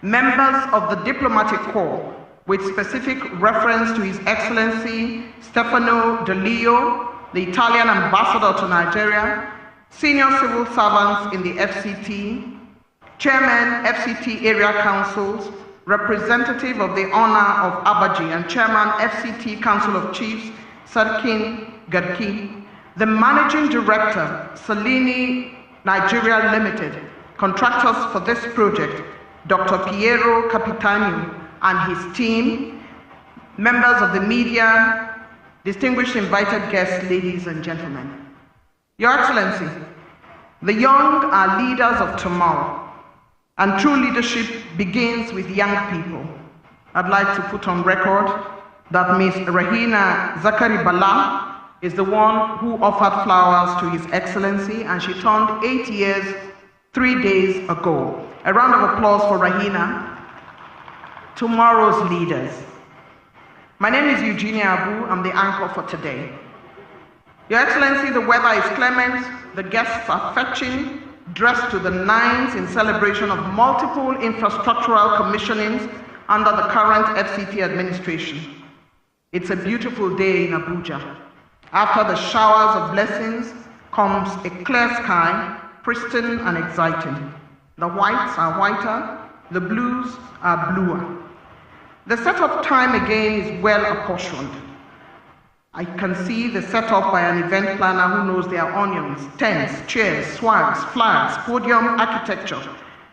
members of the diplomatic corps, with specific reference to His Excellency Stefano De Leo, the Italian ambassador to Nigeria, senior civil servants in the FCT, chairman FCT area councils, representative of the honor of Abaji and chairman FCT Council of Chiefs, Sarkin Gadki, the managing director, Salini Nigeria Limited, contractors for this project, Dr. Piero Capitano and his team, members of the media, distinguished invited guests, ladies and gentlemen. Your Excellency, the young are leaders of tomorrow, and true leadership begins with young people. I'd like to put on record that Ms. Rahina Zakari Bala is the one who offered flowers to His Excellency, and she turned 8 years, 3 days ago. A round of applause for Rahina, tomorrow's leaders. My name is Eugenia Abu. I'm the anchor for today. Your Excellency, the weather is clement, the guests are fetching, dressed to the nines in celebration of multiple infrastructural commissionings under the current FCT administration. It's a beautiful day in Abuja. After the showers of blessings comes a clear sky, pristine and exciting. The whites are whiter, the blues are bluer. The setup time again is well apportioned. I can see the setup by an event planner who knows their onions, tents, chairs, swags, flags, podium architecture.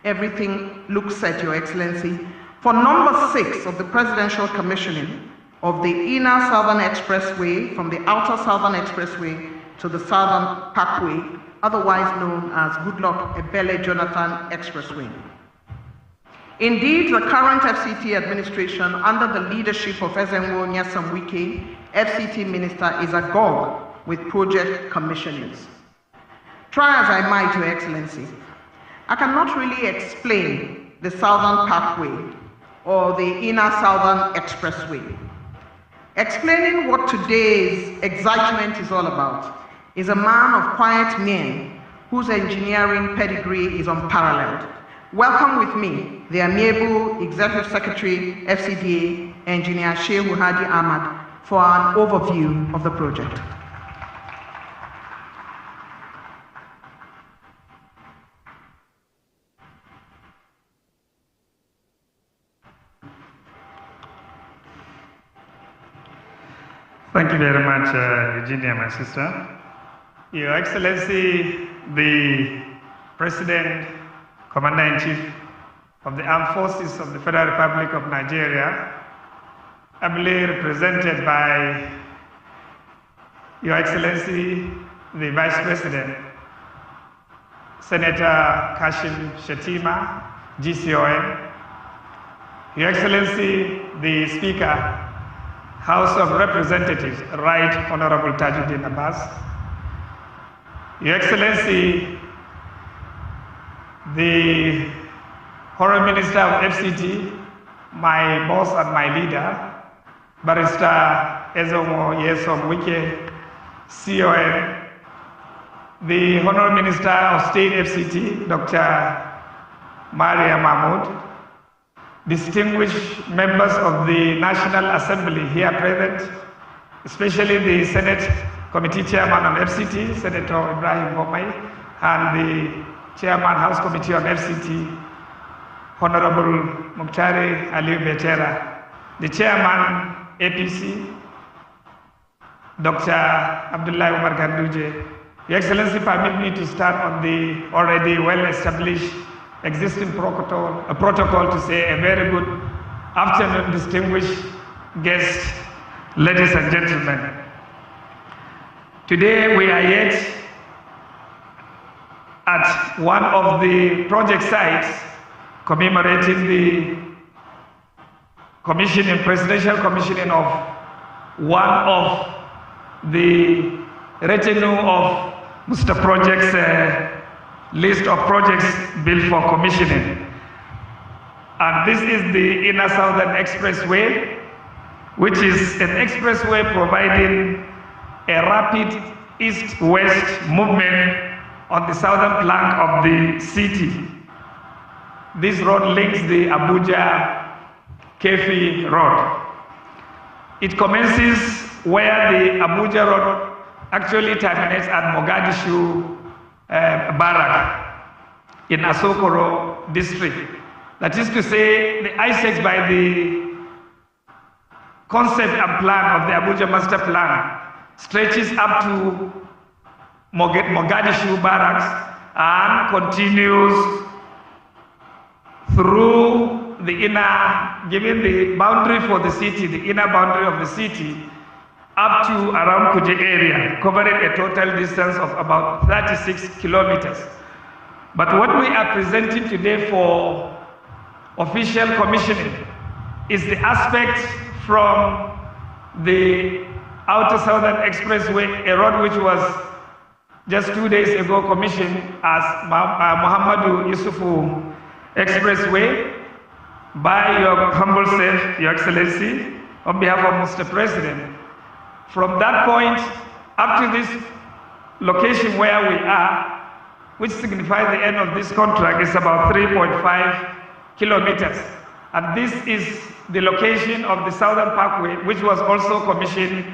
Everything looks set, Your Excellency. For number 6 of the presidential commissioning of the inner Southern Expressway from the outer Southern Expressway to the Southern Parkway, otherwise known as Goodluck Ebele Jonathan Expressway. Indeed, the current FCT administration, under the leadership of Ezenwo Nyasam Wike, FCT Minister, is agog with project commissionings. Try as I might, Your Excellency, I cannot really explain the Southern Parkway or the inner Southern Expressway. Explaining what today's excitement is all about is a man of quiet mien whose engineering pedigree is unparalleled. Welcome with me, the amiable Executive Secretary, FCDA, Engineer Shehu Hadi Ahmad, for an overview of the project. Thank you very much, Virginia, my sister. Your Excellency, the President, Commander-in-Chief of the Armed Forces of the Federal Republic of Nigeria, ably represented by Your Excellency, the Vice President, Senator Kashim Shittima, GCON, Your Excellency, the Speaker, House of Representatives, Right Honorable Tajuddin Abbas, Your Excellency, the Honorable Minister of FCT, my boss and my leader, Barrister Ezenwo Nyesom Wike, CON, the Honorable Minister of State FCT, Dr. Maria Mahmoud, distinguished members of the National Assembly here present, especially the Senate Committee Chairman on FCT, Senator Ibrahim Bomai, and the Chairman House Committee on FCT, Honorable Muktari Aliu Betera, the Chairman APC, Dr. Abdullah Umar Ganduje. Your Excellency, permit me to start on the already well-established existing protocol to say a very good afternoon, distinguished guests, ladies and gentlemen. Today we are yet at one of the project sites commemorating the presidential commissioning of one of the retinue of Mr. Project's list of projects built for commissioning. And this is the Inner Southern Expressway, which is an expressway providing a rapid east-west movement on the southern flank of the city. this road links the Abuja-Kefi road. It commences where the Abuja road actually terminates at Mogadishu Barrack in Asokoro district. That is to say, the ISEX by the concept and plan of the Abuja master plan stretches up to Mogadishu Barracks and continues through the inner, giving the boundary for the city, the inner boundary of the city, up to around Kuje area, covering a total distance of about 36 kilometers. But what we are presenting today for official commissioning is the aspect from the Outer Southern Expressway, a road which was just 2 days ago commissioned as Muhammadu Yusufu Expressway by your humble self, Your Excellency, on behalf of Mr. President. From that point up to this location where we are, which signifies the end of this contract, is about 3.5 kilometers. And this is the location of the Southern Parkway, which was also commissioned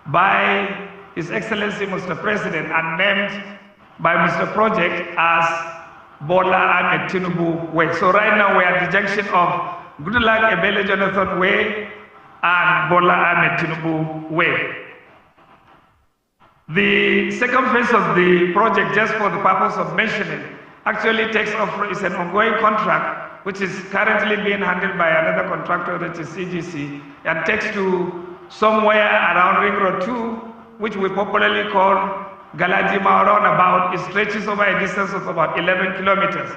by His Excellency Mr. President and named by Mr. Project as Bola Ahmed Tinubu Way. So right now we are at the junction of Goodluck Ebele Jonathan Way and Bola Ahmed Tinubu Way. The second phase of the project, just for the purpose of mentioning, actually takes off, is an ongoing contract which is currently being handled by another contractor, that is CGC, and takes to somewhere around Ring Road 2, which we popularly call Galadima roundabout. It stretches over a distance of about 11 kilometers.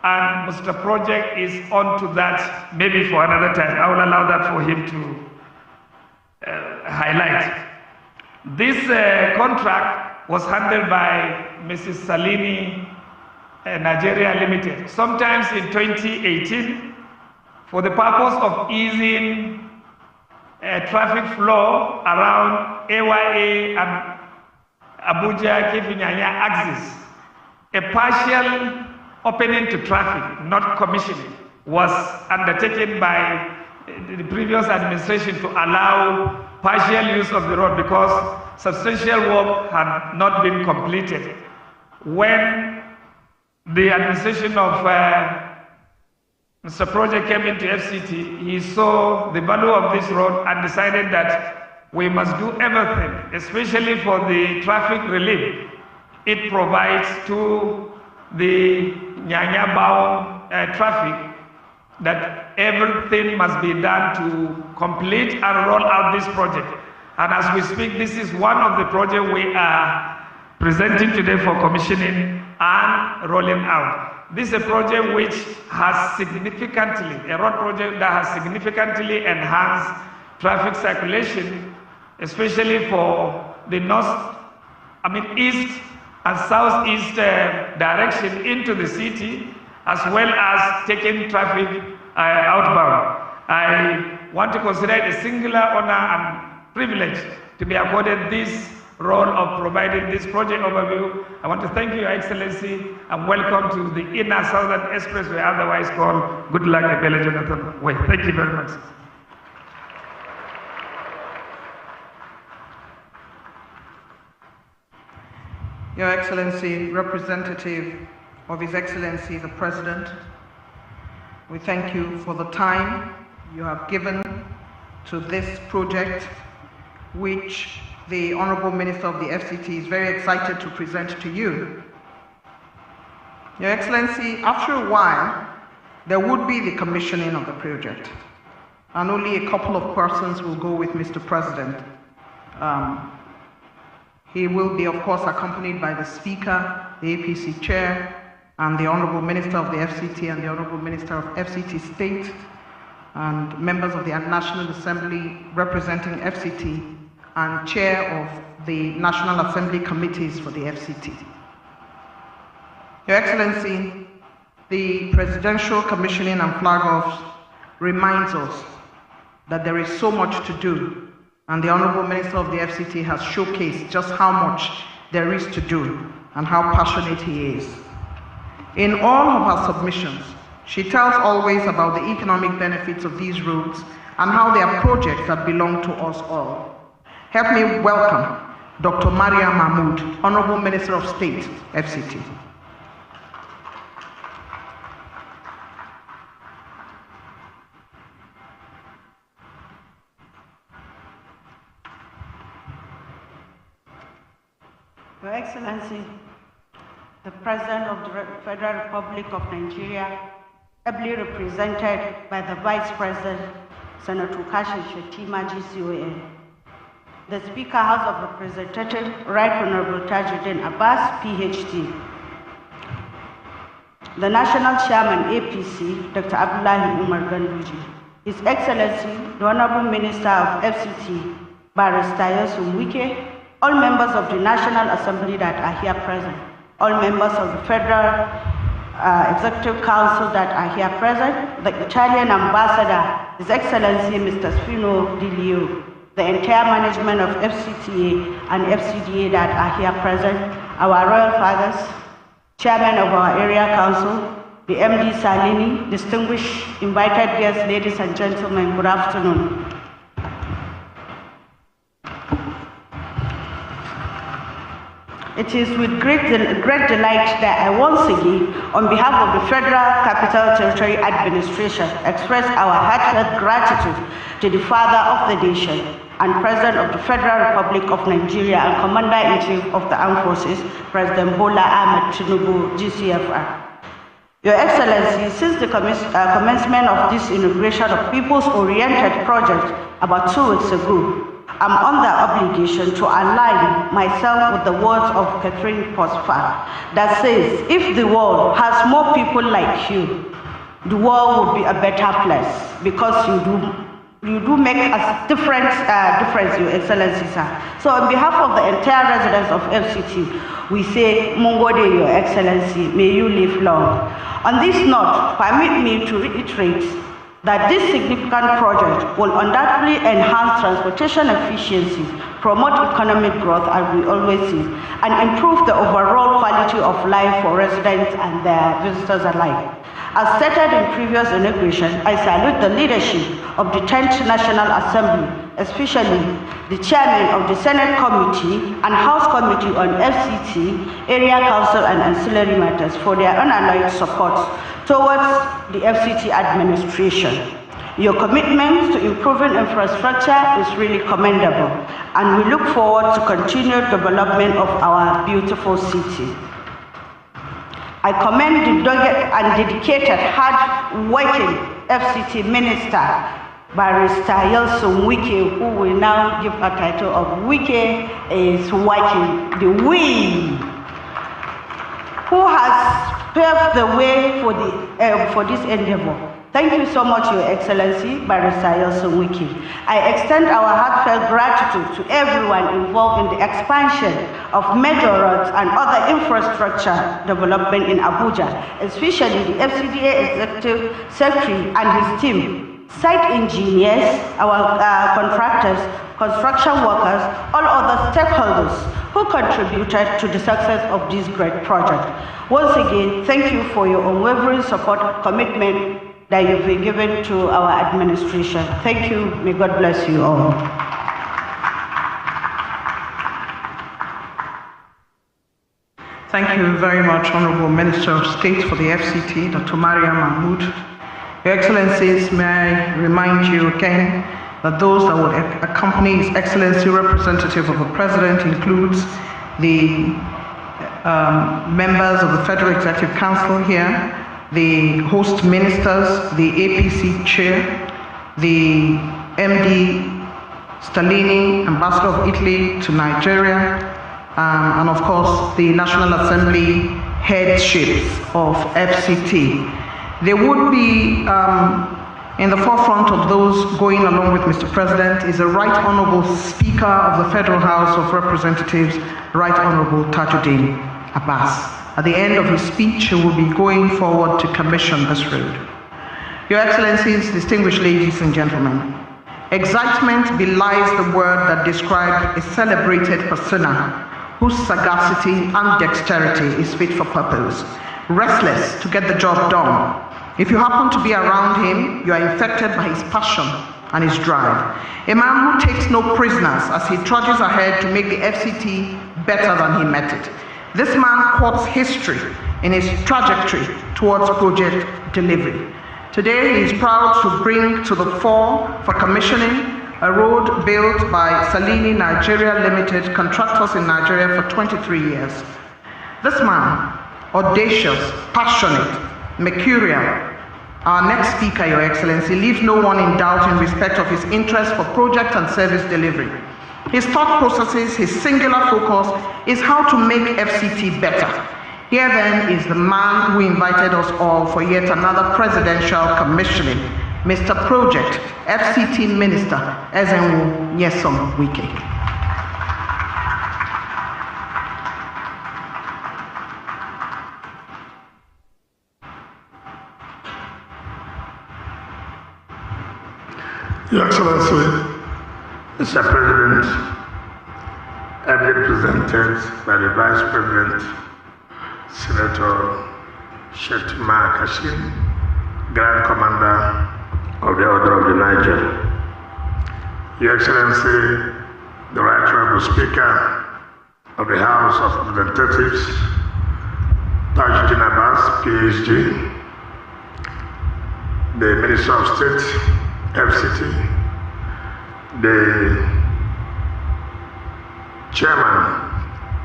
And Mr. Project is on to that maybe for another time. I will allow that for him to highlight. This contract was handled by Mrs. Salini Nigeria Limited, sometimes in 2018, for the purpose of easing traffic flow around AYA and Abuja-Kefinyanya axis. A partial opening to traffic, not commissioning, was undertaken by the previous administration to allow partial use of the road because substantial work had not been completed. When the administration of Mr. Project came into FCT, he saw the value of this road and decided that we must do everything, especially for the traffic relief it provides to the Nyanya-bound traffic, that everything must be done to complete and roll out this project. And as we speak, this is one of the projects we are presenting today for commissioning and rolling out. This is a project which has significantly, a road project that has significantly enhanced traffic circulation, especially for the east and southeast direction into the city, as well as taking traffic outbound. I want to consider it a singular honor and privilege to be accorded this role of providing this project overview. I want to thank you, Your Excellency, and welcome to the Inner Southern Expressway, otherwise called Goodluck Ebele Jonathan Way. Thank you very much. Your Excellency, representative of His Excellency the President, we thank you for the time you have given to this project, which the Honorable Minister of the FCT is very excited to present to you. Your Excellency, after a while, there would be the commissioning of the project, and only a couple of persons will go with Mr. President. He will be, of course, accompanied by the Speaker, the APC Chair, and the Honorable Minister of the FCT and the Honorable Minister of FCT State, and members of the National Assembly representing FCT, and Chair of the National Assembly Committees for the FCT. Your Excellency, the Presidential Commissioning and Flag-Offs reminds us that there is so much to do, and the Honorable Minister of the FCT has showcased just how much there is to do and how passionate he is. In all of our submissions, She tells always about the economic benefits of these roads and how they are projects that belong to us all. Help me welcome Dr. Maria Mahmood, Honorable Minister of State, FCT. Your Excellency, the President of the Federal Republic of Nigeria, ably represented by the Vice President, Senator Shittima, GCON, the Speaker, House of Representatives, Right Honorable Tajuddin Abbas, PhD, the National Chairman, APC, Dr. Abdullahi Umar Ganduji, His Excellency, the Honorable Minister of FCT, Barrister Yusuf Wike, all members of the National Assembly that are here present, all members of the Federal Executive Council that are here present, the Italian Ambassador, His Excellency Mr. Spino Di Leo, the entire management of FCTA and FCDA that are here present, our Royal Fathers, Chairman of our Area Council, the MD Salini, distinguished invited guests, ladies and gentlemen, good afternoon. It is with great delight that I once again, on behalf of the Federal Capital Territory Administration, express our heartfelt gratitude to the Father of the Nation and President of the Federal Republic of Nigeria and Commander-in-Chief of the Armed Forces, President Bola Ahmed Tinubu, GCFR. Your Excellency, since the commencement of this inauguration of People's-Oriented Project about 2 weeks ago, I'm under obligation to align myself with the words of Catherine Postphar that says, if the world has more people like you, the world will be a better place, because you do make a difference, Your Excellency, sir. So on behalf of the entire residents of FCT, we say, Mungode, Your Excellency, may you live long. On this note, permit me to reiterate that this significant project will undoubtedly enhance transportation efficiency, promote economic growth, as we always see, and improve the overall quality of life for residents and their visitors alike. As stated in previous inauguration, I salute the leadership of the 10th National Assembly, especially the chairman of the Senate Committee and House Committee on FCT, Area Council and Ancillary Matters for their unalloyed support towards the FCT administration. Your commitment to improving infrastructure is really commendable, and we look forward to continued development of our beautiful city. I commend the dogged and dedicated, hard-working FCT Minister, Barrister Yusuf Wike, who will now give a title of Wike is Wike, the way, who has paved the way for this endeavor. Thank you so much, Your Excellency, Barrister Yusuf Wike. I extend our heartfelt gratitude to everyone involved in the expansion of major roads and other infrastructure development in Abuja, especially the FCDA Executive Secretary and his team, site engineers, our contractors, construction workers, all other stakeholders who contributed to the success of this great project. Once again, thank you for your unwavering support and commitment that you've been given to our administration. Thank you. May God bless you all. Thank you very much, Honorable Minister of State for the FCT, Dr. Maria Mahmood. Your Excellencies, may I remind you again that those that would accompany His Excellency representative of the President includes the members of the Federal Executive Council here, the host ministers, the APC chair, the MD Stalini, Ambassador of Italy to Nigeria, and of course the National Assembly headships of FCT. They would be in the forefront of those going along with Mr. President is the Right Honorable Speaker of the Federal House of Representatives, Right Honorable Tajuddin Abbas. At the end of his speech, he will be going forward to commission this road. Your Excellencies, distinguished ladies and gentlemen, excitement belies the word that describes a celebrated persona whose sagacity and dexterity is fit for purpose, restless to get the job done, If you happen to be around him, you are infected by his passion and his drive. A man who takes no prisoners as he trudges ahead to make the FCT better than he met it. This man quotes history in his trajectory towards project delivery. Today, he is proud to bring to the fore for commissioning a road built by Salini Nigeria Limited, contractors in Nigeria for 23 years. This man, audacious, passionate, mercurial, our next speaker, Your Excellency, leaves no one in doubt in respect of his interest for project and service delivery. His thought processes, his singular focus is how to make FCT better. Here then is the man who invited us all for yet another presidential commissioning, Mr. Project, FCT Minister, Ezenwo Nyesom Wike. Your Excellency, Mr. President, ably represented by the Vice President, Senator Shittima, Grand Commander of the Order of the Niger. Your Excellency, the Right Honorable Speaker of the House of Representatives, Tajuddin Abbas, PhD, the Minister of State, FCT, the Chairman,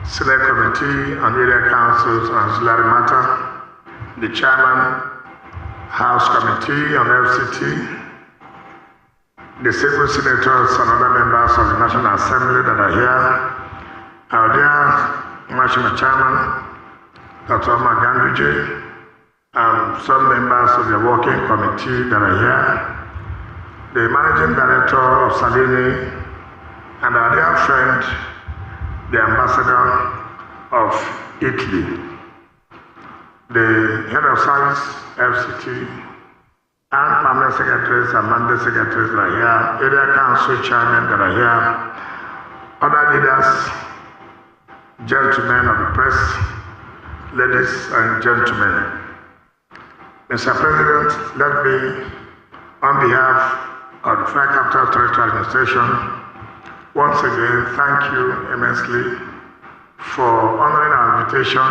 Select Committee on Area Councils and Ancillary Matter, the Chairman, House Committee on FCT, the civil senators and other members of the National Assembly that are here, our dear National Chairman, Dr. Omar Ganduje, and some members of the Working Committee that are here, the Managing Director of Salini, and our dear friend, the Ambassador of Italy, the Head of Service, FCT, and Permanent Secretaries and Mandate Secretaries that are here, Area Council Chairmen that are here, other leaders, gentlemen of the press, ladies and gentlemen. Mr. President, let me, on behalf of the Federal Capital Territory Administration, once again, thank you immensely for honoring our invitation,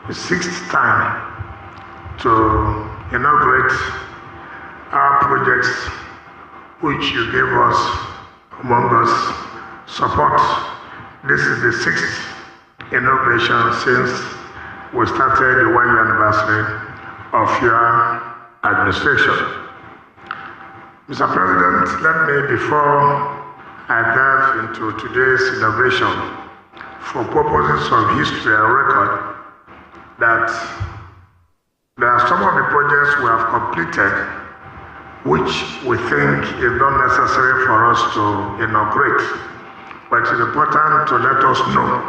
the 6th time, to inaugurate our projects which you gave us, among us, support. This is the 6th inauguration since we started the 1-year anniversary of your administration. Mr. President, let me, before I dive into today's inauguration, for purposes of history and record, that there are some of the projects we have completed which we think is not necessary for us to inaugurate, but it's important to let us know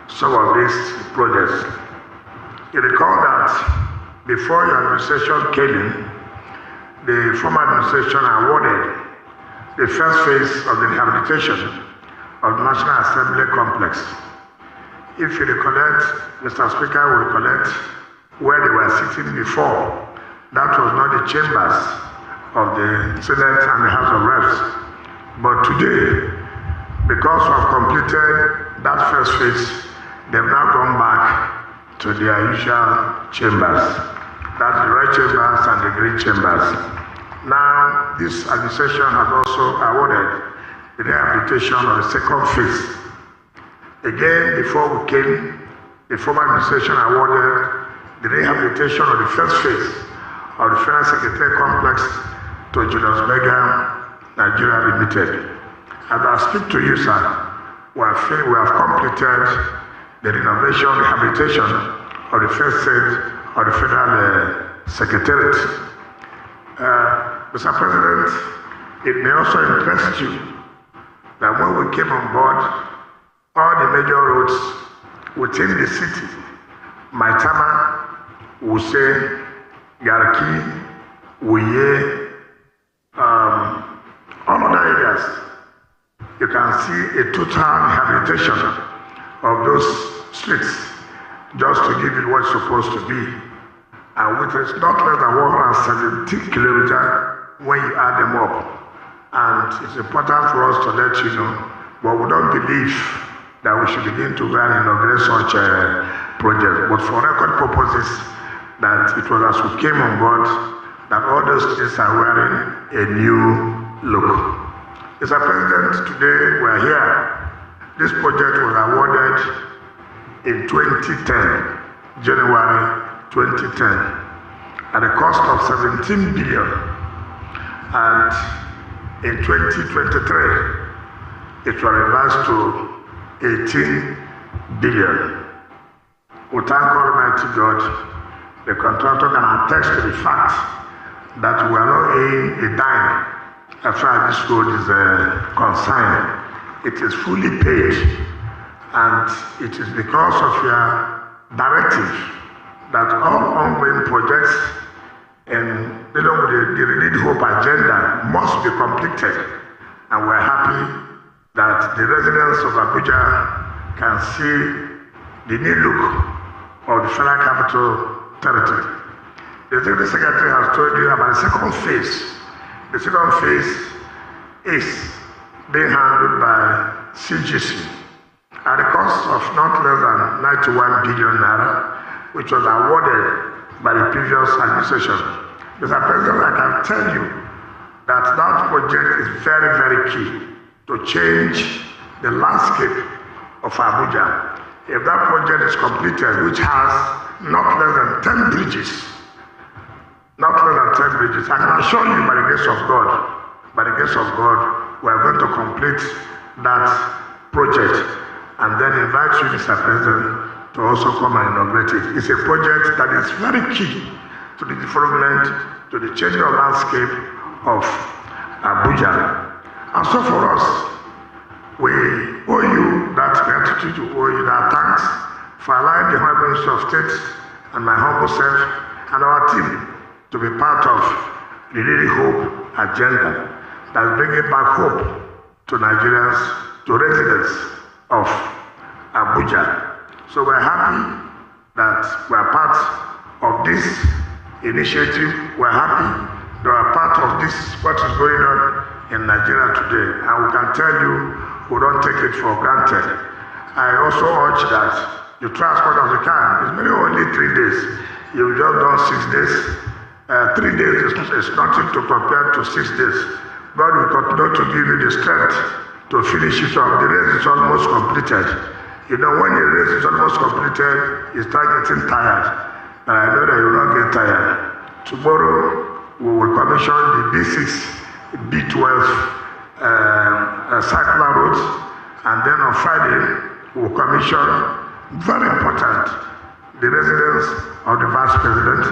some of these projects. You recall that before your administration came in, the former administration awarded the first phase of the rehabilitation of the National Assembly complex. If you recollect, Mr. Speaker will recollect where they were sitting before. That was not the chambers of the Senate and the House of Reps. But today, because we have completed that first phase, they've now gone back to their usual chambers. That's the red chambers and the green chambers. Now, this administration has also awarded the rehabilitation of the second phase. Again, before we came, the former administration awarded the rehabilitation of the first phase of the Federal Secretariat Complex to Julius Berger, Nigeria Limited. As I speak to you, sir, we have completed the renovation, rehabilitation of the first phase of the Federal Secretariat. Mr. President, it may also interest you that when we came on board, all the major roads within the city, Maitama, Wuse, Garki, Wuye, all other areas, you can see a total rehabilitation of those streets, just to give it what's supposed to be. and which is not less than 170 kilometers when you add them up. And it's important for us to let you know, but we don't believe that we should begin to go and inaugurate such a project. But for record purposes, that it was as we came on board that all those states are wearing a new look. Mr. President, today we are here. This project was awarded in 2010, January 2010, at a cost of 17 billion. And in 2023, it was revised to 18 billion. We thank Almighty God. The contractor can attest to the fact that we are not paying a dime as far as this road is concerned. It is fully paid, and it is because of your directive that all ongoing projects and dealing with the Renewed Hope agenda must be completed. And we're happy that the residents of Abuja can see the new look of the Federal Capital Territory. The Executive Secretary has told you about the second phase. The second phase is being handled by CGC at a cost of not less than 91 billion naira, which was awarded by the previous administration. Mr. President, I can tell you that that project is very, very key to change the landscape of Abuja. If that project is completed, which has not less than 10 bridges, I can assure you by the grace of God, we are going to complete that project and then invite you, Mr. President, to also come and inaugurate it. It's a project that is very key to the development, to the changing of landscape of Abuja. And so for us, we owe you that gratitude, we owe you that thanks for allowing the Honorable Minister of State and my humble self and our team to be part of the Renewed Hope agenda that's bringing back hope to Nigerians, to residents of Abuja. So we're happy that we're part of this initiative. We're happy that we're part of this, what is going on in Nigeria today. And we can tell you, we don't take it for granted. I also urge that you transport as you can. It's maybe only 3 days. You've just done 6 days. 3 days is nothing to compare to 6 days. God will continue to give you the strength to finish it off. The race is almost completed. You know, when the race is almost completed, you start getting tired. And I know that you will not get tired. Tomorrow, we will commission the B6, B12 circular roads. And then on Friday, we will commission, very important, the residence of the Vice President.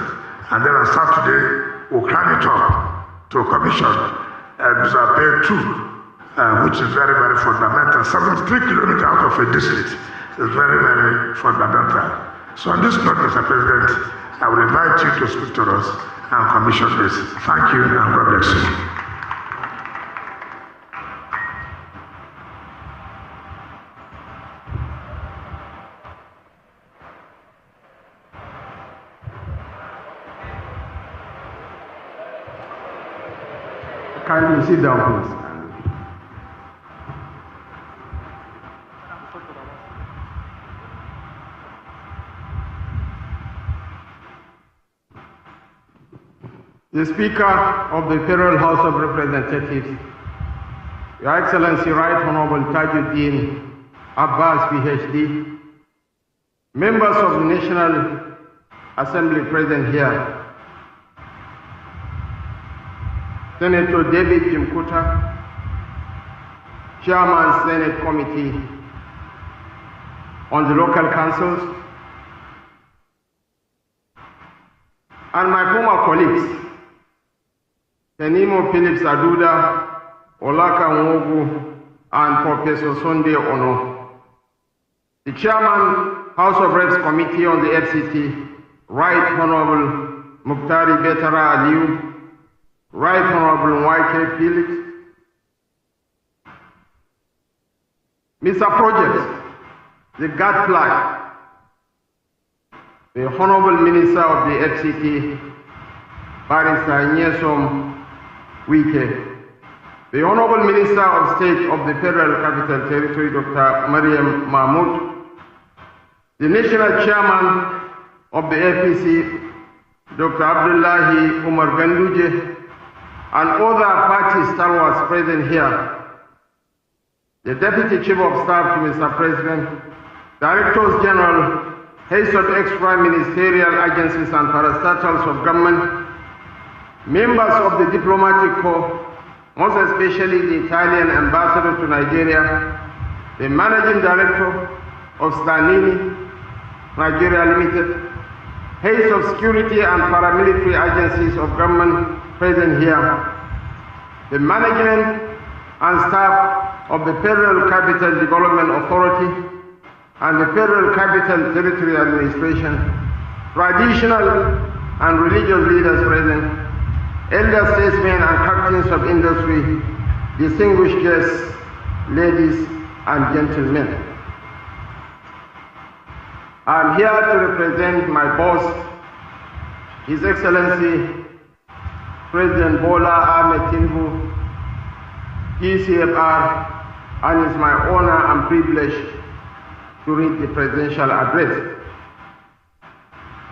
And then on Saturday, we'll climb it up to commission Pay 2, which is very, very fundamental. 73 kilometers out of a district is very, very fundamental. So on this note, Mr. President, I will invite you to speak to us and commission this. Thank you and God bless you. Kindly sit down, please. The Speaker of the Federal House of Representatives, Your Excellency Right Honorable Tajuddin Abbas, PhD, members of the National Assembly present here, Senator David Jimkuta, Chairman Senate Committee on the Local Councils, and my former colleagues, Kenimo Phillips Aduda, Olaka Nwogu, and Professor Sunday Ono. The Chairman, House of Reps Committee on the FCT, Right Honorable Muktari Betara Aliu, Right Honorable Wike Phillips, Mr. Project, the gadfly, the Honorable Minister of the FCT, Barrister Nyesom Wike, the Honorable Minister of State of the Federal Capital Territory, Dr. Mariam Mahmoud, the National Chairman of the APC, Dr. Abdullahi Umar Ganduje, and other party stalwarts present here, the Deputy Chief of Staff to Mr. President, Directors General, heads of extra-ministerial agencies and parastatals of government, members of the diplomatic corps, most especially the Italian ambassador to Nigeria, the Managing Director of Stanini, Nigeria Limited, heads of security and paramilitary agencies of government present here, the management and staff of the Federal Capital Development Authority and the Federal Capital Territory Administration, traditional and religious leaders present, elder statesmen and captains of industry, distinguished guests, ladies and gentlemen. I'm here to represent my boss, His Excellency President Bola Ahmed Tinubu, PCFR, and it's my honor and privilege to read the presidential address.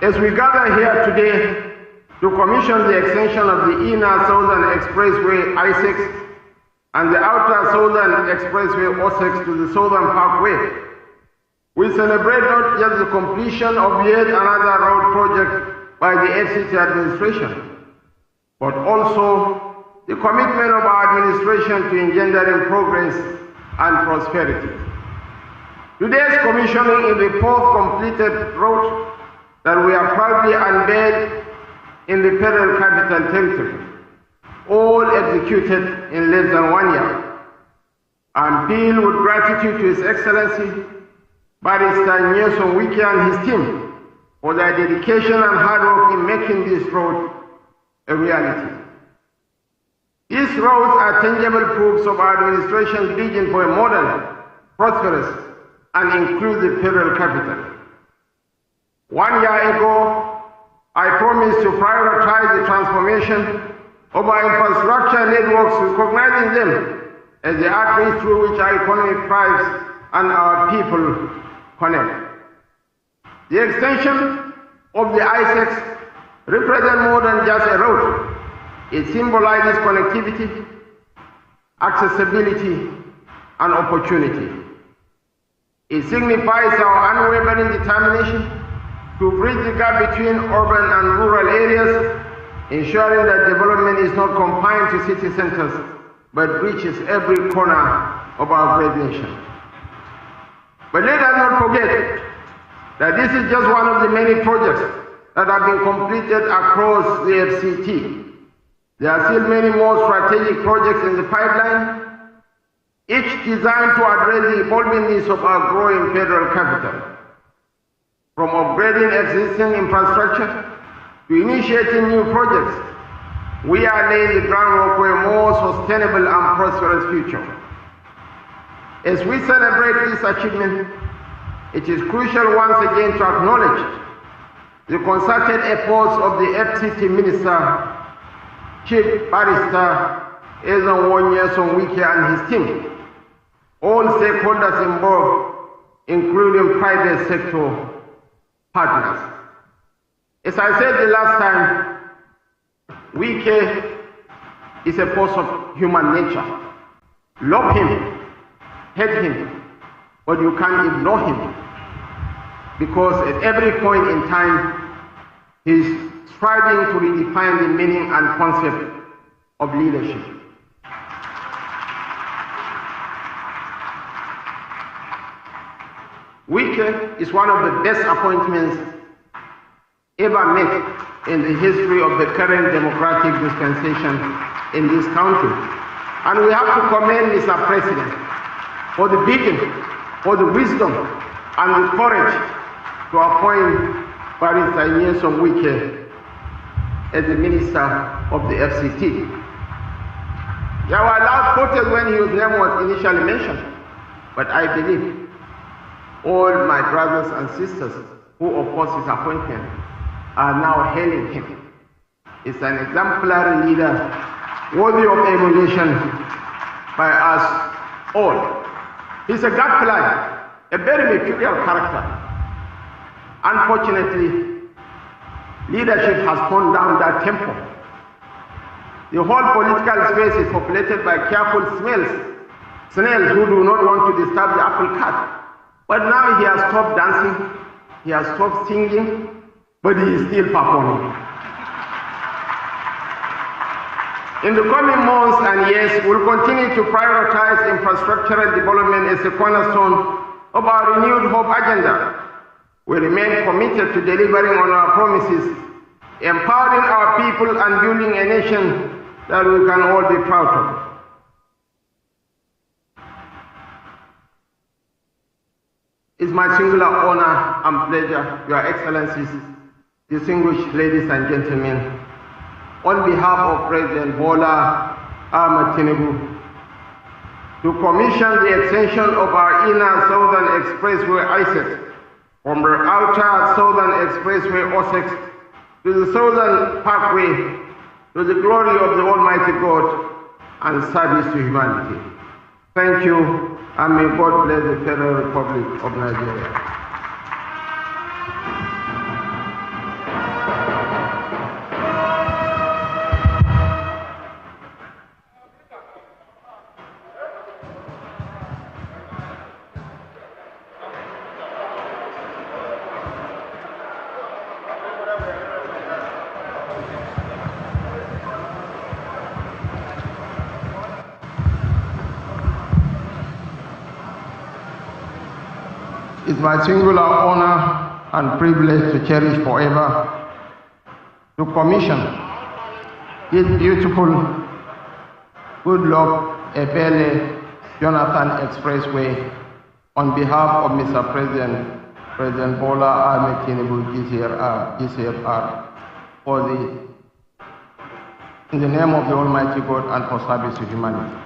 As we gather here today to commission the extension of the Inner Southern Expressway I-6 and the Outer Southern Expressway O-6 to the Southern Parkway, we celebrate not just the completion of yet another road project by the FCT administration, but also the commitment of our administration to engendering progress and prosperity. Today's commissioning is the fourth completed road that we have proudly unveiled in the Federal Capital Territory, all executed in less than 1 year. I'm filled with gratitude to His Excellency Barrister Nyesom Wike and his team for their dedication and hard work in making this road a reality. These roads are tangible proofs of our administration's vision for a modern, prosperous, and inclusive federal capital. 1 year ago, I promised to prioritize the transformation of our infrastructure networks, recognizing them as the arteries through which our economy thrives and our people connect. The extension of the I-6 represents more than just a road. It symbolizes connectivity, accessibility, and opportunity. It signifies our unwavering determination to bridge the gap between urban and rural areas, ensuring that development is not confined to city centers, but reaches every corner of our great nation. But let us not forget that this is just one of the many projects that have been completed across the FCT. There are still many more strategic projects in the pipeline, each designed to address the evolving needs of our growing federal capital. From upgrading existing infrastructure to initiating new projects, we are laying the groundwork for a more sustainable and prosperous future. As we celebrate this achievement, it is crucial once again to acknowledge the concerted efforts of the FCT Minister, Chief Barrister Nyesom Wike and his team, all stakeholders involved, including private sector partners. As I said the last time, Wike is a force of human nature. Love him, hate him, but you can't ignore him, because at every point in time, he's striving to redefine the meaning and concept of leadership. Wike is one of the best appointments ever made in the history of the current democratic dispensation in this country. And we have to commend Mr. President for the vision, for the wisdom, and the courage to appoint Barrister Nyesom Wike as the Minister of the FCT. There were loud protests when his name was initially mentioned, but I believe all my brothers and sisters who opposed his appointment are now hailing him. He's an exemplary leader worthy of emulation by us all. He's a gadfly, a very mercurial character. Unfortunately, leadership has toned down that tempo. The whole political space is populated by careful snails who do not want to disturb the apple cart. But now he has stopped dancing, he has stopped singing, but he is still performing. In the coming months and years, we'll continue to prioritize infrastructural development as a cornerstone of our renewed hope agenda. We remain committed to delivering on our promises, empowering our people and building a nation that we can all be proud of. It's my singular honor and pleasure, Your Excellencies, distinguished ladies and gentlemen, on behalf of President Bola Ahmed Tinubu, to commission the extension of our inner Southern Expressway ISEX from the outer Southern Expressway OSEX to the Southern Parkway, to the glory of the Almighty God and service to humanity. Thank you, and may God bless the Federal Republic of Nigeria. It's my singular honor and privilege to cherish forever to commission this beautiful Goodluck Ebele Jonathan Expressway on behalf of Mr. President Bola Ahmed Tinubu GCFR, in the name of the Almighty God and for service to humanity.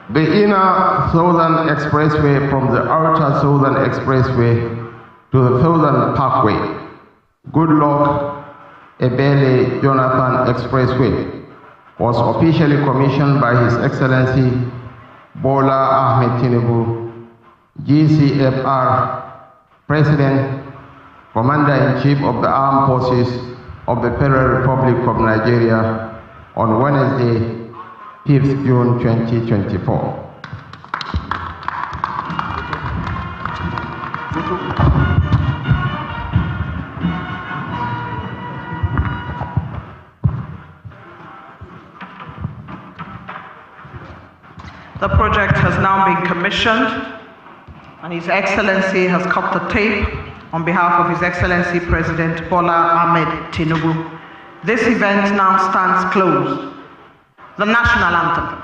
The inner Southern Expressway from the outer Southern Expressway to the Southern Parkway, Goodluck Ebele Jonathan Expressway, was officially commissioned by His Excellency Bola Ahmed Tinubu, GCFR, President, Commander-in-Chief of the Armed Forces of the Federal Republic of Nigeria, on Wednesday, 5th June 2024. The project has now been commissioned, and His Excellency has cut the tape on behalf of His Excellency President Bola Ahmed Tinubu. This event now stands closed. The national anthem.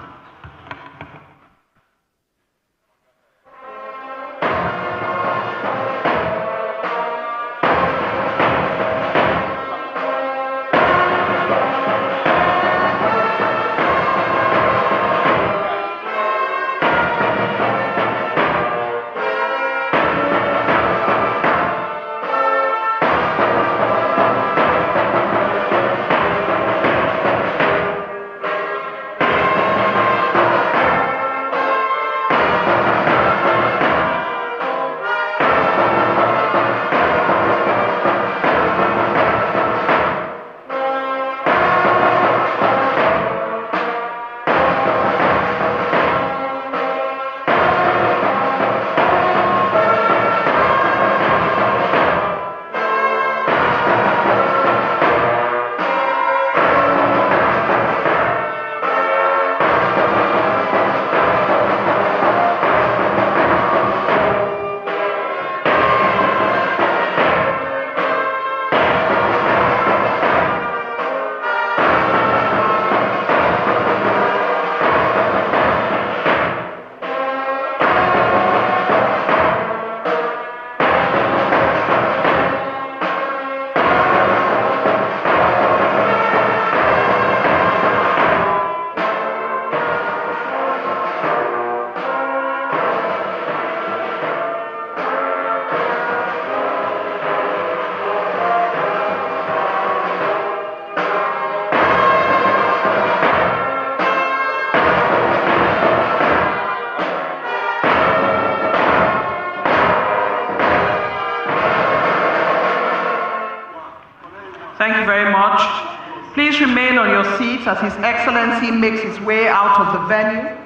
Thank you very much. Please remain on your seats as His Excellency makes his way out of the venue.